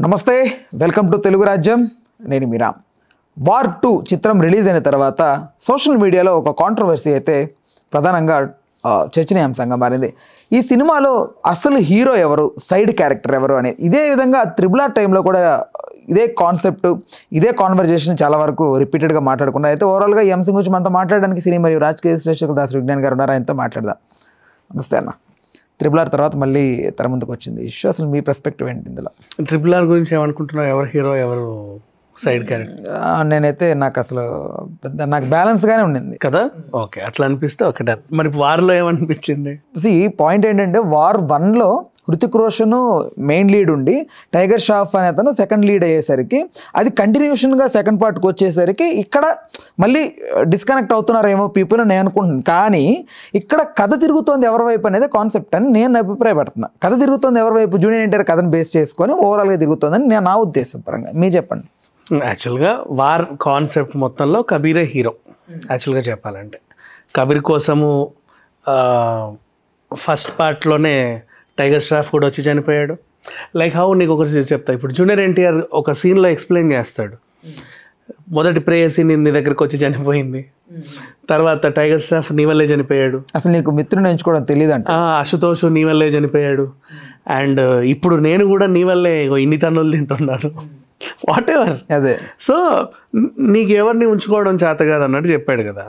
నమస్తే, welcome to Telugu రాజ్యం. నేను మీరా. వార్ 2 చిత్రం రిలీజ్ అయిన తర్వాత సోషల్ మీడియాలో ఒక కాంట్రవర్సీ అయితే ప్రధానంగా చర్చనీయాంశంగా మారింది. ఈ సినిమాలో అసలు హీరో ఎవరు, సైడ్ క్యారెక్టర్ ఎవరు అని. ఇదే విధంగా RRR టైంలో కూడా ఇదే కాన్సెప్ట్, ఇదే కాన్వర్జేషన్ చాలా వరకు రిపీటెడ్గా మాట్లాడుకున్నారు. అయితే ఓవరాల్గా ఈ అంశం గురించి మనతో మాట్లాడడానికి సినీ మరియు రాజకీయ విశ్లేషకులు దాస్ విజ్ఞాన్ గారు ఉన్నారు. ఆయనతో మాట్లాడదాం. నమస్తే అన్న. RRR తర్వాత మళ్ళీ తెర ముందుకు వచ్చింది ఇష్యూ. అసలు మీ పర్స్పెక్టివ్ ఏంటి ఇందులో? RRR గురించి ఏమనుకుంటున్నావు? ఎవరు హీరో, ఎవరు సైడ్ క్యారెక్టర్? నేనైతే నాకు అసలు నాకు బ్యాలెన్స్గానే ఉండింది కదా. ఓకే, అట్లా అనిపిస్తే ఒకటే. మరి వార్లో ఏమనిపించింది? పాయింట్ ఏంటంటే వార్ 1లో హృతిక్ రోషన్ మెయిన్ లీడ్ ఉండి టైగర్ ష్రాఫ్ అనే అతను సెకండ్ లీడ్ అయ్యేసరికి అది కంటిన్యూషన్గా సెకండ్ పార్ట్కి వచ్చేసరికి ఇక్కడ మళ్ళీ డిస్కనెక్ట్ అవుతున్నారేమో పీపుల్ అని నేను అనుకుంటున్నాను. కానీ ఇక్కడ కథ తిరుగుతోంది ఎవరి వైపు అనేది కాన్సెప్ట్ అని నేను అభిప్రాయపడుతున్నా. కథ తిరుగుతోంది ఎవరి వైపు, జూనియర్ ఎన్టీఆర్ కథను బేస్ చేసుకొని ఓవరాల్గా తిరుగుతుందని నేను నా ఉద్దేశం పరంగా. మీరు చెప్పండి. యాక్చువల్గా వార్ కాన్సెప్ట్ మొత్తంలో కబీరే హీరో. యాక్చువల్గా చెప్పాలంటే కబీర్ కోసము ఫస్ట్ పార్ట్లోనే టైగర్ ష్రాఫ్ కూడా వచ్చి చనిపోయాడు. లైక్ హౌ నీకు ఒకటి చెప్తా. ఇప్పుడు జూనియర్ ఎన్టీఆర్ ఒక సీన్లో ఎక్స్ప్లెయిన్ చేస్తాడు. మొదటి ప్రేయసీ నీ దగ్గరకు వచ్చి చనిపోయింది, తర్వాత టైగర్ ష్రాఫ్ నీ వల్లే చనిపోయాడు, అసలు నీకు మిత్రుని ఎంచుకోవడం తెలియదు అంట, అశుతోష్ నీ వల్లే చనిపోయాడు, అండ్ ఇప్పుడు నేను కూడా నీ వల్లే ఇన్ని తన్నులు తింటున్నాను, వాట్ ఎవర్. అదే. సో నీకు ఎవరిని ఉంచుకోవడం చేత కాదు అన్నట్టు చెప్పాడు కదా.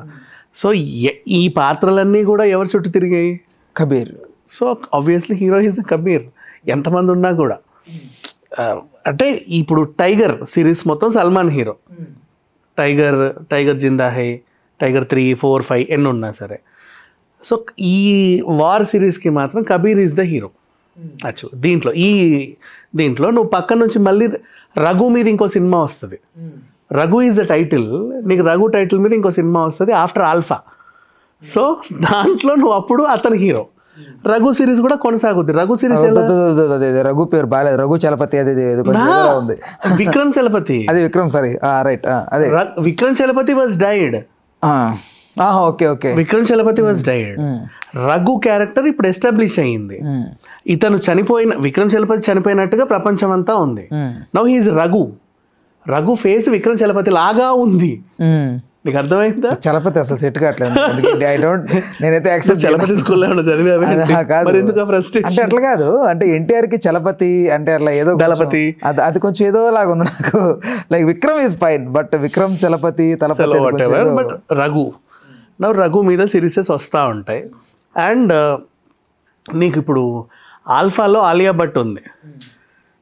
సో ఈ పాత్రలన్నీ కూడా ఎవరి చుట్టూ తిరిగాయి? Kabir. So obviously hero is Kabir. ఎంతమంది ఉన్నా కూడా అంటే ఇప్పుడు టైగర్ సిరీస్ మొత్తం సల్మాన్ హీరో. టైగర్ జిందా హై, టైగర్ 3, 4, 5 ఎన్ని ఉన్నా సరే. సో ఈ వార్ సిరీస్కి మాత్రం Kabir is the hero actual. దీంట్లో నువ్వు పక్క నుంచి మళ్ళీ రఘు మీద ఇంకో సినిమా వస్తుంది. Raghu is the title. నీకు రఘు టైటిల్ మీద ఇంకో సినిమా వస్తుంది ఆఫ్టర్ ఆల్ఫా. సో దాంట్లో నువ్వు అప్పుడు అతని హీరో. రఘు సిరీస్ కూడా కొనసాగుద్ది. రఘు సిరీస్ రఘు పేరు బాలేదు, రఘు చలపతి. అది ఉంది విక్రమ్ చలపతి. అది విక్రమ్, సారీ రైట్. అదే Vikram Chalapathi was died. Okay okay. Vikram Chalapathi was died. Raghu character ఇప్పుడు ఎస్టాబ్లిష్ అయ్యింది. ఇతను విక్రమ్ చలపతి చనిపోయినట్టుగా ప్రపంచం అంతా ఉంది. Now he's Raghu face Vikram Chalapathi లాగా ఉంది. నీకు అర్థమైందా? చలపతి అసలు సెట్ కావట్లేదు. నేనైతే చలపతి స్కూల్లో అంటే అట్లా కాదు. అంటే ఎన్టీఆర్కి చలపతి అంటే అట్లా ఏదో దళపతి, అది కొంచెం ఏదో లాగా ఉంది నాకు. Like Vikram is fine, but Vikram Chalapathi Thalapathi. But Raghu మీద సిరీసెస్ వస్తూ ఉంటాయి. అండ్ నీకు ఇప్పుడు ఆల్ఫాలో ఆలియా భట్ ఉంది.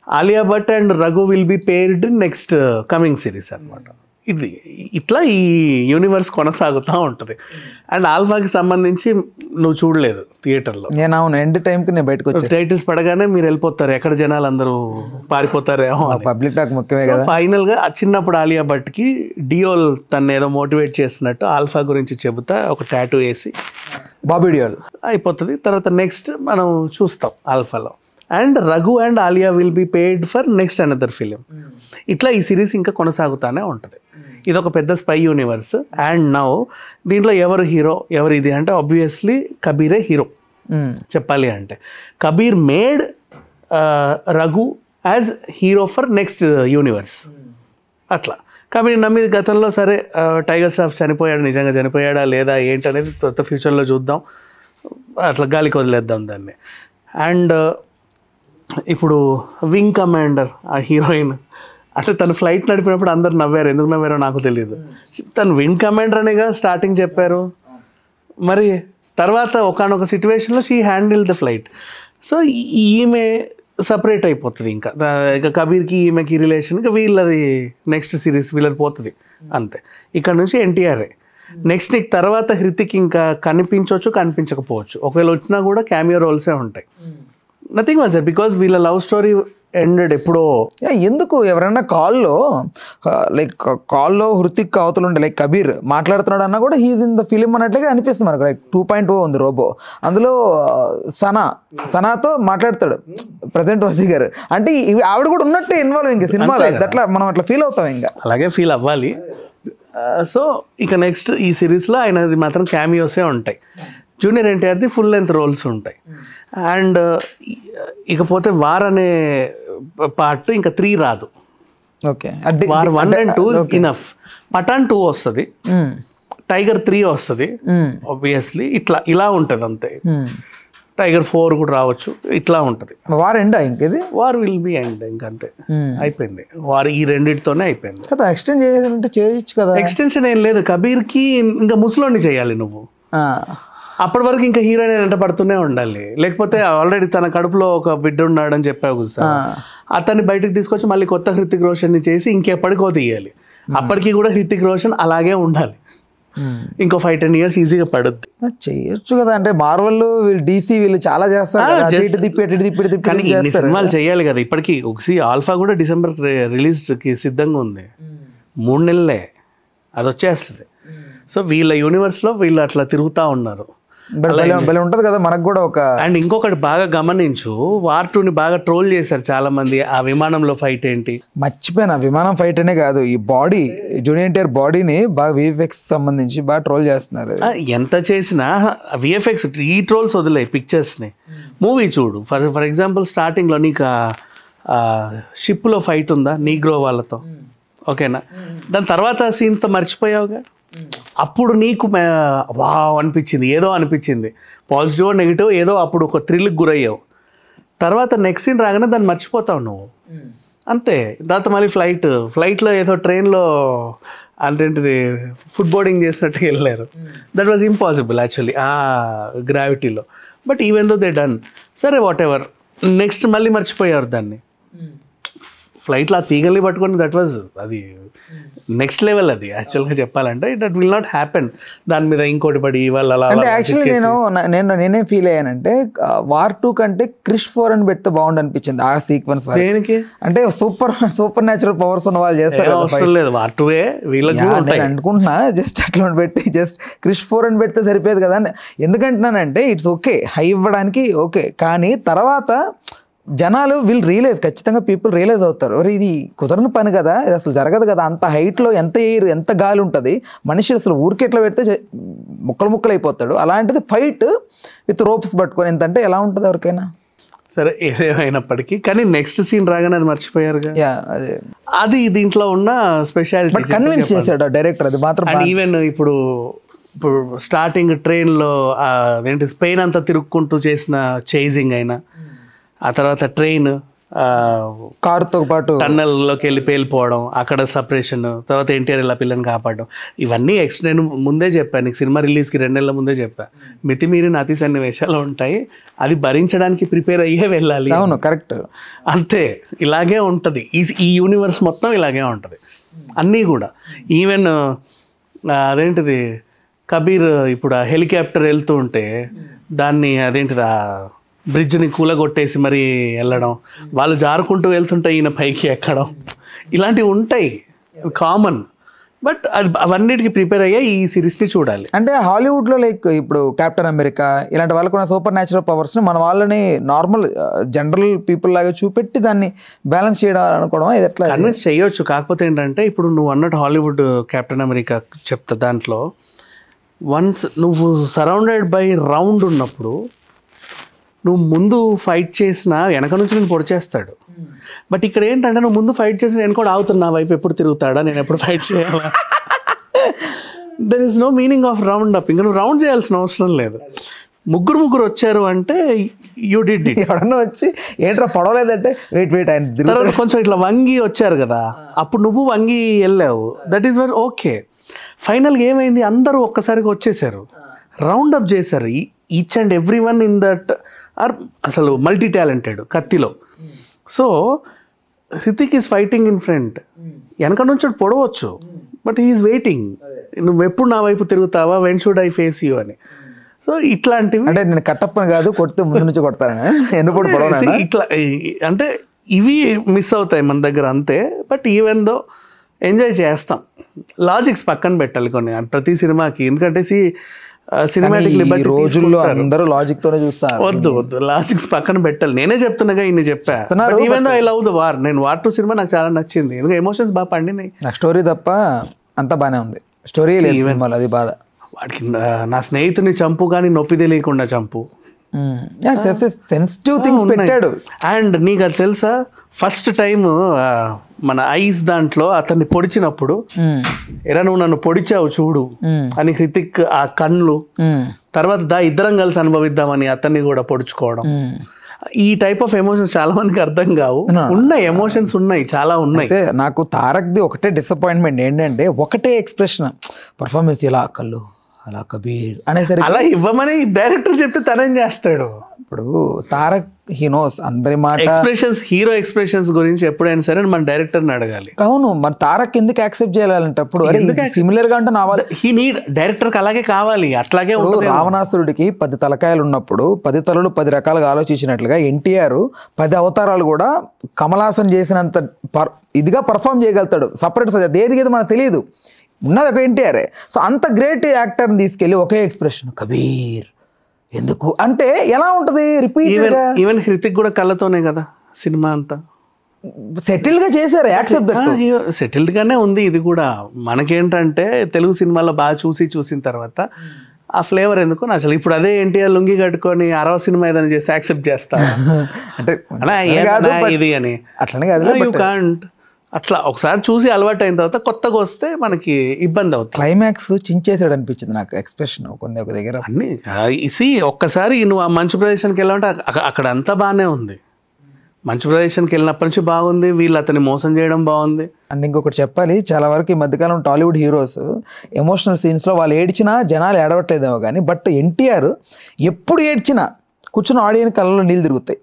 Alia Bhatt and Raghu will be paired next coming series అనమాట. ఇట్లా ఈ యూనివర్స్ కొనసాగుతూ ఉంటుంది. అండ్ ఆల్ఫాకి సంబంధించి నువ్వు చూడలేదు థియేటర్లో. నేను అవును ఎండ్ టైంకి నేను బయటకు వచ్చి టైటిల్స్ పడగానే మీరు వెళ్ళిపోతారు, ఎక్కడ జనాలు అందరూ పారిపోతారేమో. పబ్లిక్ టాక్ ముఖ్యమే కదా. ఫైనల్గా చిన్నప్పుడు ఆలియా భట్కి డియోల్ తను ఏదో మోటివేట్ చేస్తున్నట్టు ఆల్ఫా గురించి చెబుతా ఒక టాటూ వేసి బాబీ డియోల్ అయిపోతుంది. తర్వాత నెక్స్ట్ మనం చూస్తాం ఆల్ఫాలో. And Raghu and Alia will be paid for next another film. ఇట్లా ఈ సిరీస్ ఇంకా కొనసాగుతూనే ఉంటుంది. ఇది ఒక పెద్ద స్పై యూనివర్స్. అండ్ నౌ దీంట్లో ఎవరు హీరో, ఎవరు ఇది అంటే ఆబ్వియస్లీ కబీరే హీరో. చెప్పాలి అంటే Kabir made Raghu as hero for next universe. అట్లా కబీర్ నమ్మిది గతంలో. సరే టైగర్ ష్రాఫ్ చనిపోయాడు, నిజంగా చనిపోయాడా లేదా ఏంటనేది ఫ్యూచర్లో చూద్దాం, అట్లా గాలికి వదిలేద్దాం దాన్ని. అండ్ ఇప్పుడు వింగ్ కమాండర్ ఆ హీరోయిన్ అంటే తను ఫ్లైట్ నడిపినప్పుడు అందరు నవ్వారు. ఎందుకు నవ్వారో నాకు తెలియదు. తను వింగ్ కమాండర్ అనేగా స్టార్టింగ్ చెప్పారు. మరి తర్వాత ఒకానొక సిచ్యువేషన్లో she handle the flight. So ఈమె సపరేట్ అయిపోతుంది. ఇంకా కబీర్కి ఈమెకి రిలేషన్, ఇంకా వీళ్ళది నెక్స్ట్ సిరీస్ వీళ్ళది పోతుంది అంతే. ఇక్కడ నుంచి ఎన్టీఆర్ఏ నెక్స్ట్. నీకు తర్వాత హృతిక్ ఇంకా కనిపించవచ్చు, కనిపించకపోవచ్చు. ఒకవేళ వచ్చినా కూడా క్యామియో రోల్సే ఉంటాయి. నథింగ్ వాజ్ దట్ బికాజ్ వీళ్ళ లవ్ స్టోరీ ఎండెడ్ ఎప్పుడో. ఎందుకు ఎవరైనా కాల్లో హృతిక్ అవతలు ఉండే లైక్ కబీర్ మాట్లాడుతున్నాడు అన్నా కూడా హీజ్ ఇన్ ద ఫిలిం అన్నట్లుగా అనిపిస్తుంది మనకు. లైక్ 2.0 ఉంది రోబో. అందులో సనాతో మాట్లాడతాడు ప్రజెంట్ వసీ గారు. అంటే ఆవిడ కూడా ఉన్నట్టే ఇన్వాల్వ్ ఇంకా సినిమాలో. అట్లా మనం అట్లా ఫీల్ అవుతాం, ఇంకా అలాగే ఫీల్ అవ్వాలి. సో ఇక నెక్స్ట్ ఈ సిరీస్లో ఆయనది మాత్రం క్యామియోసే ఉంటాయి. జూనియర్ ఎన్టీఆర్ది ఫుల్ లెంత్ రోల్స్ ఉంటాయి. అండ్ ఇకపోతే వార్ అనే పార్ట్, ఇంకా 3 రాదు. Okay, War 1 and 2 enough. Pathaan 2 వస్తుంది, టైగర్ 3 వస్తుంది ఆబ్వియస్లీ. ఇలా ఉంటుంది అంతే. టైగర్ 4 కూడా రావచ్చు, ఇట్లా ఉంటుంది. వార్ ఎండ్ ఇంకది, వార్ విల్ బి ఎండ్, ఇంకంతే అయిపోయింది వార్. ఈ రెండింటితోనే అయిపోయింది కదా. ఎక్స్టెండ్ చేయాలంటే చేయొచ్చు కదా. ఎక్స్టెన్షన్ ఏం లేదు, కబీర్కి ఇంకా ముసలోని చేయాలి నువ్వు. అప్పటి వరకు ఇంకా హీరోయిన్ వెంట పడుతూనే ఉండాలి, లేకపోతే ఆల్రెడీ తన కడుపులో ఒక బిడ్డ ఉన్నాడని చెప్పావు సార్, అతన్ని బయటకు తీసుకొచ్చి మళ్ళీ కొత్త హృతిక్ రోషన్ ని చేసి ఇంకెప్పటికో తీయాలి. అప్పటికి కూడా హృతిక్ రోషన్ అలాగే ఉండాలి. ఇంకో 5-10 years ఈజీగా పడుద్ది. చేయొచ్చు కదా. అంటే మార్వల్ వీళ్ళు DC వీళ్ళు చాలా చేస్తారు, సినిమాలు చేయాలి కదా. ఇప్పటికి ఒకసి ఆల్ఫా కూడా December రిలీజ్ కి సిద్ధంగా ఉంది, 3 నెలలే అది వచ్చేస్తుంది. సో వీళ్ళ యూనివర్స్ లో వీళ్ళు అట్లా తిరుగుతూ ఉన్నారు. ఉంటది కదా మనకు కూడా ఒక. అండ్ ఇంకొకటి బాగా గమనించు, వార్ 2ని బాగా ట్రోల్ చేశారు చాలా మంది. ఆ విమానంలో ఫైట్ ఏంటి మర్చిపోయినా, విమానం ఫైట్ అనే కాదు, ఈ బాడీ జూనియర్ ఎన్టీఆర్ బాడీని బాగా VFX సంబంధించి బాగా ట్రోల్ చేస్తున్నారు. ఎంత చేసినా VFX ఈ ట్రోల్స్ వదిలే, పిక్చర్స్ని మూవీ చూడు. ఫర్ ఎగ్జాంపుల్ స్టార్టింగ్లో నీకు షిప్లో ఫైట్ ఉందా నీగ్రో వాళ్ళతో, ఓకేనా? దాని తర్వాత సీన్తో మర్చిపోయావుగా. అప్పుడు నీకు వావ్ అనిపించింది, ఏదో అనిపించింది, పాజిటివ్ నెగిటివ్ ఏదో, అప్పుడు ఒక థ్రిల్కి గురయ్యావు. తర్వాత నెక్స్ట్ సీన్ రాగానే దాన్ని మర్చిపోతావు నువ్వు, అంతే. తర్వాత మళ్ళీ ఫ్లైట్లో ఏదో ట్రైన్లో అంటేంటిది ఫుడ్ బోర్డింగ్ చేసినట్టు వెళ్ళారు. దట్ వాజ్ ఇంపాసిబుల్ యాక్చువల్లీ ఆ గ్రావిటీలో. But even though they done, సరే వాట్ ఎవర్. నెక్స్ట్ మళ్ళీ మర్చిపోయారు దాన్ని. ఫ్లైట్లో ఆ తీగల్ని పట్టుకొని దట్ వాజ్, అది నెక్స్ట్ లెవెల్. అది యాక్చువల్గా చెప్పాలంటే దట్ విల్ నాట్ హ్యాపెన్. దాని మీద ఇంకోటి పడి వాళ్ళు అలా. అంటే యాక్చువల్లీ నేనే ఫీల్ అయ్యానంటే వార్ 2 కంటే క్రిష్ 4 అని పెడితే బాగుండు అనిపించింది ఆ సీక్వెన్స్. దేనికి అంటే సూపర్ న్యాచురల్ పవర్స్ ఉన్న వాళ్ళు చేస్తారు. అవసరం లేదు వార్ 2 వీళ్ళకి అనుకుంటున్నా, జస్ట్ అట్లా పెట్టి జస్ట్ క్రిష్ 4 అని పెడితే సరిపోయేది కదా. ఎందుకంటున్నానంటే ఇట్స్ ఓకే, హై ఇవ్వడానికి ఓకే, కానీ తర్వాత జనాలు వీళ్ళు రియలైజ్, ఖచ్చితంగా పీపుల్ రియలైజ్ అవుతారు, ఇది కుదరని పని కదా, ఇది అసలు జరగదు కదా. అంత హైట్లో ఎంత ఎయిర్, ఎంత గాలి ఉంటుంది, మనిషి అసలు ఊరికి ఎట్లా పెడితే ముక్కలు అయిపోతాడు. అలాంటిది ఫైట్ విత్ రోప్స్ పట్టుకొని ఎంతంటే ఎలా ఉంటుంది ఎవరికైనా. సరే ఏదేమైనప్పటికీ కానీ నెక్స్ట్ సీన్ రాగానే అది మర్చిపోయారుగా. అది దీంట్లో ఉన్న స్పెషాలిటీ. కన్విన్స్ చేశాడు డైరెక్టర్, అది మాత్రం. ఈవెన్ ఇప్పుడు స్టార్టింగ్ ట్రైన్లో అదేంటి స్పెయిన్ అంతా తిరుక్కుంటూ చేసిన చేజింగ్ అయినా, ఆ తర్వాత ట్రైన్ కారుతో పాటు టన్నెల్లోకి వెళ్ళిపోవడం, అక్కడ సపరేషన్, తర్వాత ఎన్టీఆర్ ఇలా పిల్లని కాపాడడం, ఇవన్నీ నేను ముందే చెప్పాను నీకు, సినిమా రిలీజ్కి 2 నెలల ముందే చెప్పా. మితిమీరిన అతి సన్నివేశాలు ఉంటాయి, అది భరించడానికి ప్రిపేర్ అయ్యే వెళ్ళాలి. అవును, కరెక్ట్, అంతే. ఇలాగే ఉంటుంది ఈ యూనివర్స్ మొత్తం, ఇలాగే ఉంటుంది అన్నీ కూడా. ఈవెన్ అదేంటిది కబీర్ ఇప్పుడు ఆ హెలికాప్టర్ వెళ్తూ ఉంటే దాన్ని అదేంటిది ఆ బ్రిడ్జ్ని కూలగొట్టేసి మరీ వెళ్ళడం, వాళ్ళు జారుకుంటూ వెళ్తుంటే ఈయన పైకి ఎక్కడం, ఇలాంటివి ఉంటాయి, కామన్. బట్ అది అవన్నిటికి ప్రిపేర్ అయ్యా ఈ సిరీస్ని చూడాలి. అంటే హాలీవుడ్లో లైక్ ఇప్పుడు కెప్టెన్ అమెరికా ఇలాంటి వాళ్ళకు ఉన్న సూపర్ న్యాచురల్ పవర్స్ని మన వాళ్ళని నార్మల్ జనరల్ పీపుల్ లాగా చూపెట్టి దాన్ని బ్యాలెన్స్ చేయడం అనుకోవడం, ఇది ఎట్లా కన్విన్స్ చేయొచ్చు. కాకపోతే ఏంటంటే ఇప్పుడు నువ్వు అన్నట్టు హాలీవుడ్ కెప్టెన్ అమెరికా చెప్తా, దాంట్లో వన్స్ నువ్వు సరౌండెడ్ బై రౌండ్ ఉన్నప్పుడు నువ్వు ముందు ఫైట్ చేసినా వెనక నుంచి నేను పొడిచేస్తాడు. బట్ ఇక్కడ ఏంటంటే నువ్వు ముందు ఫైట్ చేసిన నేను కూడా ఆగుతున్నా, వైపు ఎప్పుడు తిరుగుతాడా, నేను ఎప్పుడు ఫైట్ చేయాలా. There is no meaning of round up. ఇంకా నువ్వు రౌండ్ చేయాల్సిన అవసరం లేదు. ముగ్గురు వచ్చారు అంటే యూ డిడ్ ఇట్. ఎవడన్నా వచ్చి ఏంట్రా పడవలేదంటే వెయిట్ ఆయన తర్వాత కొంచెం ఇట్లా వంగి వచ్చారు కదా, అప్పుడు నువ్వు వంగి వెళ్ళావు, దట్ ఈస్ వెరీ ఓకే. ఫైనల్గా ఏమైంది, అందరూ ఒక్కసారిగా వచ్చేసారు, రౌండ్ అప్ చేశారు. Each and every one in that are అసలు మల్టీ టాలెంటెడ్ కత్తిలో. So Hrithik is fighting in front, వెనక నుంచి పొడవచ్చు, బట్ హీఈస్ వెయిటింగ్, నువ్వు ఎప్పుడు నా వైపు తిరుగుతావా, when should I face you అని. సో ఇట్లాంటివి అంటే నేను కట్టప్పని కాదు, కొడితే ముందు నుంచి కొడతాను, ఇట్లా అంటే ఇవి మిస్ అవుతాయి మన దగ్గర అంతే. బట్ ఈవెన్ దో ఎంజాయ్ చేస్తాం. లాజిక్స్ పక్కన పెట్టాలి కొన్ని ప్రతి సినిమాకి, ఎందుకంటే సినిమాటిక్ లిబర్టీ రోజుల్లో అందరూ లాజిక్ తోనే చూస్తారు. వద్దు లాజిక్స్ పక్కన పెట్టాలి. నేనే చెప్తున్నాగా, ఇన్ని చెప్పా. Even though I love the war, నేను వార్ 2 సినిమా నాకు చాలా నచ్చింది, ఎందుకంటే ఎమోషన్స్ బాగా పండినాయి. నాకు స్టోరీ తప్ప అంతా బాగానే ఉంది, స్టోరీ లేదు, అది బాధ. వాడికి నా స్నేహితుని చంపు కానీ నొప్పి తెలియకుండా చంపు, సెన్సిటివ్ థింగ్స్ పెట్టాడు. అండ్ నీకు అది తెలుసా, ఫస్ట్ టైం మన ఐస్ దాంట్లో అతన్ని పొడిచినప్పుడు ఎరా నువ్వు నన్ను పొడిచావు చూడు అని హృతిక్ ఆ కళ్ళు, తర్వాత ఇద్దరం కలిసి అనుభవిద్దామని అతన్ని కూడా పొడుచుకోవడం, ఈ టైప్ ఆఫ్ ఎమోషన్స్ చాలా మందికి అర్థం కావు. ఉన్నాయి ఎమోషన్స్, ఉన్నాయి, చాలా ఉన్నాయి. అయితే నాకు తారక్ది ఒకటే డిసప్పాయింట్మెంట్ ఏంటంటే, ఒకటే ఎక్స్ప్రెషన్ పర్ఫార్మెన్స్, ఇలా కళ్ళు అలా కబీర్ అనేసరికి అలా ఇవ్వమని డైరెక్టర్ చెప్తే తనేం చేస్తాడు. ఇప్పుడు తారక్ హీనోస్ అందరి మాట ఎక్స్ప్రెషన్స్, హీరో ఎక్స్ప్రెషన్స్ గురించి ఎప్పుడైనా సరే మన డైరెక్టర్ని అడగాలి. అవును, మరి తారక్ ఎందుకు యాక్సెప్ట్ చేయాలంటప్పుడు సిమిలర్ గా అంటే నావాలి, హీ నీడ్ డైరెక్టర్కి అలాగే కావాలి, అట్లాగే ఉంటుంది. రావణాసురుడికి 10 తలకాయలు ఉన్నప్పుడు 10 తలలు 10 రకాలుగా ఆలోచించినట్లుగా ఎన్టీఆర్ 10 అవతారాలు కూడా కమలాసన్ చేసినంత ఇదిగా పర్ఫామ్ చేయగలుగుతాడు. సపరేట్ దేనికి మనకు తెలియదు, ఉన్నది ఒక ఎన్టీఆరే. సో అంత గ్రేట్ యాక్టర్ని తీసుకెళ్ళి ఒకే ఎక్స్ప్రెషన్ కబీర్ ఎందుకు అంటే ఎలా ఉంటుంది రిపీట్. ఈవెన్ హృతిక్ కూడా కళ్ళతోనే కదా సినిమా అంతా సెటిల్ గా చేశారు, యాక్సెప్ట్ సెటిల్డ్ గానే ఉంది. ఇది కూడా మనకేంటంటే తెలుగు సినిమాలో బాగా చూసిన తర్వాత ఆ ఫ్లేవర్ ఎందుకు అసలు ఇప్పుడు అదే ఎన్టీఆర్ లుంగి కట్టుకొని 60 సినిమా ఏదైనా చేస్తే యాక్సెప్ట్ చేస్తా అంటే ఇది అని అట్లనే కాదు. యూ కాంట్ అట్లా ఒకసారి చూసి అలవాటు అయిన తర్వాత కొత్తగా వస్తే మనకి ఇబ్బంది అవుతుంది. క్లైమాక్స్ చించేసాడు అనిపించింది నాకు ఎక్స్ప్రెషన్ కొన్ని ఒక దగ్గర అన్ని ఒక్కసారి నువ్వు ఆ మంచు ప్రదేశానికి వెళ్ళాలంటే అక్కడ అంతా బాగానే ఉంది. మంచు ప్రదేశానికి వెళ్ళినప్పటి నుంచి బాగుంది, వీళ్ళు అతన్ని మోసం చేయడం బాగుంది. అండ్ ఇంకొకటి చెప్పాలి, చాలా వరకు ఈ మధ్యకాలం టాలీవుడ్ హీరోస్ ఎమోషనల్ సీన్స్లో వాళ్ళు ఏడ్చినా జనాలు ఏడవట్లేదేమో కానీ, బట్ ఎన్టీఆర్ ఎప్పుడు ఏడ్చినా కూర్చున్న ఆడియన్స్ కళ్ళలో నీళ్ళు తిరుగుతాయి.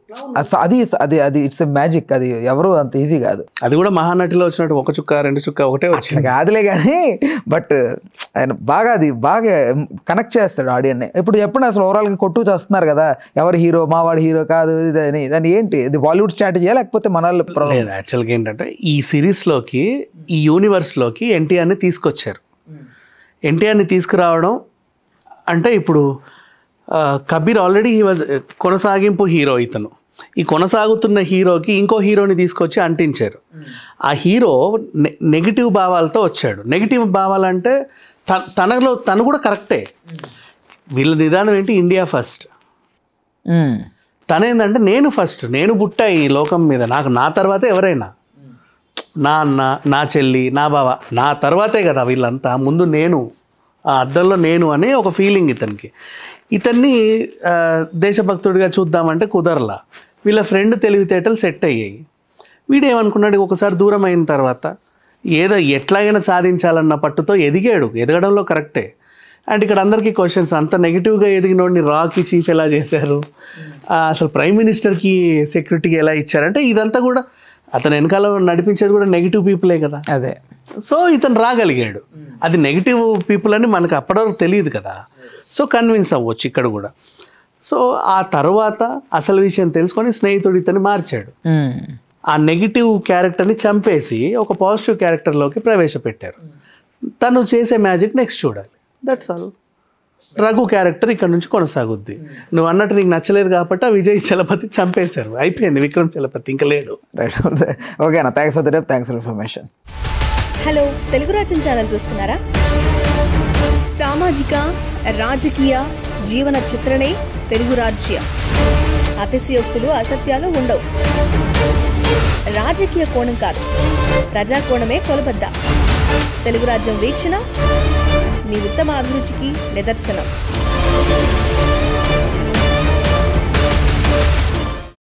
అది అది అది ఇట్స్ ఎ మ్యాజిక్, అది ఎవరు అంత ఈజీ కాదు. అది కూడా మహానటిలో వచ్చినట్టు 1 చుక్క 2 చుక్క ఒకటే వచ్చింది కాదులే కానీ, బట్ ఆయన బాగా కనెక్ట్ చేస్తాడు ఆడియన్ని. ఇప్పుడు చెప్పండి అసలు ఓవరాల్గా కొట్టు చేస్తున్నారు కదా, ఎవరు హీరో మావాడు హీరో కాదు ఇదని, దాన్ని ఏంటి ఇది బాలీవుడ్ స్ట్రాటజీయా లేకపోతే మన వాళ్ళు? యాక్చువల్గా ఏంటంటే ఈ సిరీస్లోకి, ఈ యూనివర్స్లోకి ఎన్టీఆర్ని తీసుకొచ్చారు. ఎన్టీఆర్ని తీసుకురావడం అంటే ఇప్పుడు కబీర్ ఆల్రెడీ హీ వాజ్ కొనసాగింపు హీరో. ఇతను ఈ కొనసాగుతున్న హీరోకి ఇంకో హీరోని తీసుకొచ్చి అంటించారు. ఆ హీరో నెగిటివ్ భావాలతో వచ్చాడు. నెగిటివ్ భావాలంటే తనలో తను కూడా కరెక్టే. వీళ్ళ నిదానం ఏంటి, ఇండియా ఫస్ట్. తనేందంటే నేను ఫస్ట్, నేను పుట్టా ఈ లోకం మీద, నాకు నా తర్వాతే ఎవరైనా, నా అన్న, నా చెల్లి, నా బావ, నా తర్వాతే కదా వీళ్ళంతా, ముందు నేను, ఆ అద్దంలో నేను అనే ఒక ఫీలింగ్ ఇతనికి. ఇతన్ని దేశభక్తుడిగా చూద్దామంటే కుదరలా. వీళ్ళ ఫ్రెండ్ తెలివితేటలు సెట్ అయ్యాయి. వీడేమనుకున్నాడు, ఒకసారి దూరం అయిన తర్వాత ఏదో ఎట్లాగైనా సాధించాలన్న పట్టుతో ఎదిగాడు. ఎదగడంలో కరెక్టే. అండ్ ఇక్కడ అందరికీ క్వశ్చన్స్, అంత నెగిటివ్గా ఎదిగినోడిని రాకి చీఫ్ ఎలా చేశారు, అసలు ప్రైమ్ మినిస్టర్కి సెక్యూరిటీకి ఎలా ఇచ్చారంటే ఇదంతా కూడా అతను వెనకాల నడిపించేది కూడా నెగిటివ్ పీపులే కదా. అదే. సో ఇతను రాగలిగాడు. అది నెగిటివ్ పీపుల్ అని మనకు అప్పటివరకు తెలియదు కదా. సో కన్విన్స్ అవ్వచ్చు ఇక్కడ కూడా. సో ఆ తర్వాత అసలు విషయం తెలుసుకొని స్నేహితుడు ఇతన్ని మార్చాడు. ఆ నెగిటివ్ క్యారెక్టర్ని చంపేసి ఒక పాజిటివ్ క్యారెక్టర్లోకి ప్రవేశపెట్టారు. తను చేసే మ్యాజిక్ నెక్స్ట్ చూడాలి. That's all. రఘు క్యారెక్టర్ ఇక్కడ నుంచి కొనసాగుద్ది. నువ్వు అన్నట్టు నీకు నచ్చలేదు కాబట్టి ఆ విజయ్ చలపతి చంపేశారు, అయిపోయింది. విక్రమ్ చలపతి ఇంకా లేడు. రైట్, ఓకేనా? Thanks for the tip, thanks for information. Hello, Telugu రాజ్యం ఛానల్ చూస్తున్నారా? సామాజిక, రాజకీయ, జీవన చిత్రణే తెలుగు రాజ్యం. అతిశయోక్తులు, అసత్యాలు ఉండవు. రాజకీయ కోణం కాదు, ప్రజా కోణమే కొలబద్ద. తెలుగు రాజ్యం వీక్షణ మీ ఉత్తమ అభిరుచికి నిదర్శనం.